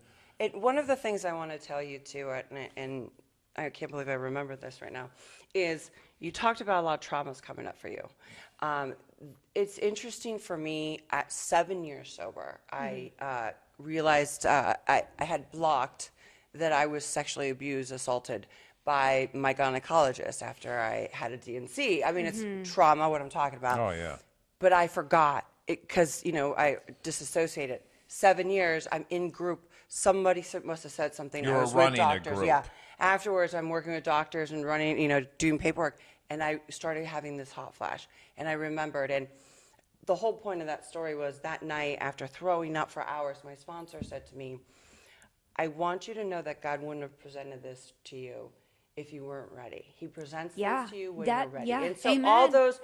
One of the things I want to tell you too, and I can't believe I remember this right now, is you talked about a lot of traumas coming up for you. It's interesting for me, at 7 years sober, I realized I had blocked that I was sexually abused, assaulted by my gynecologist after I had a DNC. I mean, it's trauma, what I'm talking about. oh yeah. But I forgot it because, you know, I disassociated. 7 years, I'm in group. Somebody must have said something. You I were was running a with doctors. group. Yeah. Afterwards, I'm working with doctors and running, you know, doing paperwork. And I started having this hot flash. And I remembered. And the whole point of that story was that night, after throwing up for hours, my sponsor said to me, I want you to know that God wouldn't have presented this to you if you weren't ready. He presents Yeah, this to you when that- you're ready. yeah, And so amen. all those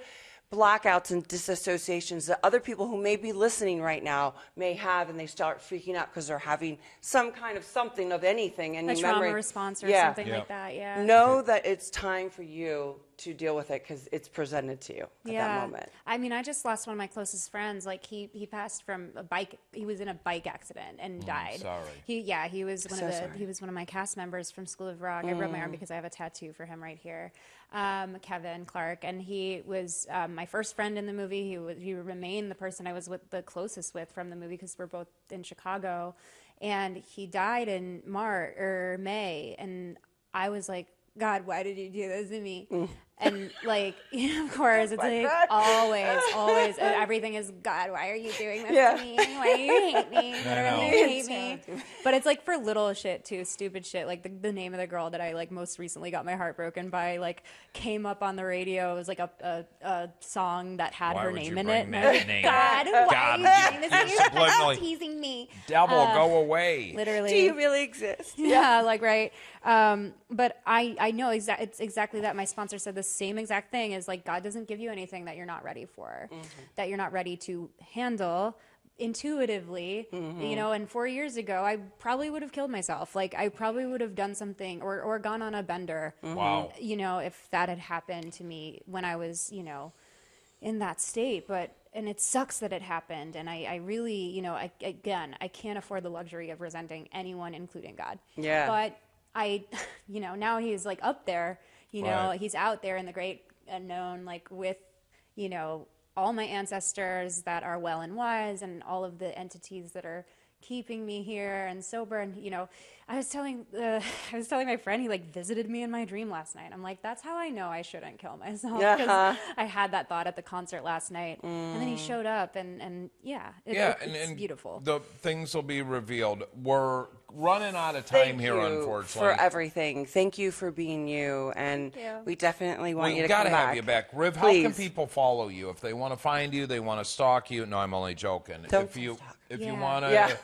blackouts and disassociations that other people who may be listening right now may have, and they start freaking out because they're having some kind of something of anything. And A trauma remembering, response or yeah, something like that. Yeah. know that it's time for you to deal with it because it's presented to you at that moment. I mean, I just lost one of my closest friends. Like he passed from a bike. He was in a bike accident and died. sorry. He was one So of the. sorry. He was one of my cast members from School of Rock. I rubbed my arm because I have a tattoo for him right here. Kevin Clark, and he was my first friend in the movie. He remained the person I was the closest with from the movie because we're both in Chicago, and he died in May, and I was like, God, why did you do this to me? And like, you know, of course, it's like always, everything is God. Why are you doing this to me? Why do you hate me? Literally, you hate me. But it's like for little shit too, stupid shit. Like the name of the girl that I like most recently got my heart broken by, like came up on the radio. It was like a song that had Why her would name you in bring it. And I that was like, name God, up? why God, are you doing this to me? you Stop subliminally- teasing me. Devil, go away. Literally. Do you really exist? Yeah, like right. But I know it's exactly that. My sponsor said the same exact thing. Is like God doesn't give you anything that you're not ready for, that you're not ready to handle intuitively. You know, and 4 years ago, I probably would have killed myself. Like I probably would have done something or gone on a bender. Wow. You know, if that had happened to me when I was, you know, in that state. And it sucks that it happened. And I really, you know, I can't afford the luxury of resenting anyone, including God. Yeah. But you know, now he's like up there, you know, Right. he's out there in the great unknown, like with, you know, all my ancestors that are well and wise and all of the entities that are keeping me here and sober. And, you know, I was telling my friend, he like visited me in my dream last night. I'm like, that's how I know I shouldn't kill myself. 'Cause I had that thought at the concert last night. And then he showed up and it's beautiful. The things will be revealed. We're running out of time here, unfortunately. for everything. Thank you for being you, and Thank you. we definitely want you We've to got come to back. have you back. Riv, how Please. can people follow you? If they want to find you, they want to stalk you. No, I'm only joking. Don't if you stalk. if you Yeah. want to Yeah.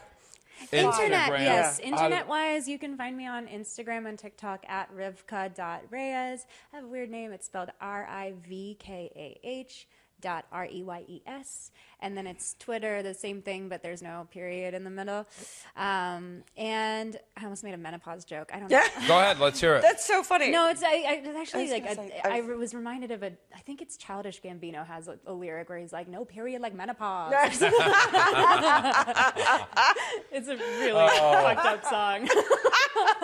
Internet, Instagram, yes. how- Internet-wise, you can find me on Instagram and TikTok at Rivkah.Reyes. I have a weird name. It's spelled Rivkah. Reyes, and then it's Twitter, the same thing, but there's no period in the middle. And I almost made a menopause joke. I don't know. Go ahead, let's hear it. That's so funny. No, it's actually I I was reminded of I think it's Childish Gambino has a lyric where he's like, no period like menopause. It's a really fucked up song.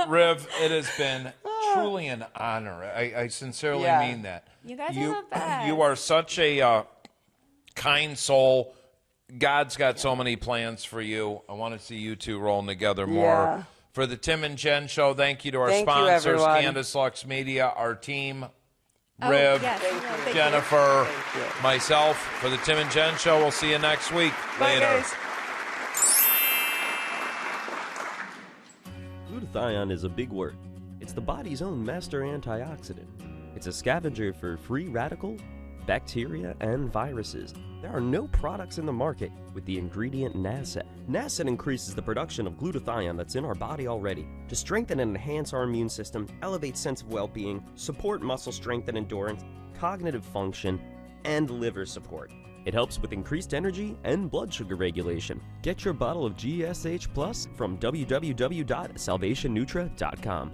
Riv, it has been truly an honor. I sincerely mean that. You guys are the best. You are such a kind soul. God's got so many plans for you. I want to see you two rolling together more. Yeah. For the Tim and Jen Show, thank you to our Thank you, sponsors, everyone. Candace Lux Media, our team, Riv, Yes. Thank you. Jennifer, myself. For the Tim and Jen Show, we'll see you next week. Bye, Later. guys. Glutathione is a big word. It's the body's own master antioxidant. It's a scavenger for free radical, bacteria, and viruses. There are no products in the market with the ingredient Nasset. Nasset increases the production of glutathione that's in our body already to strengthen and enhance our immune system, elevate sense of well-being, support muscle strength and endurance, cognitive function, and liver support. It helps with increased energy and blood sugar regulation. Get your bottle of GSH Plus from www.salvationnutra.com.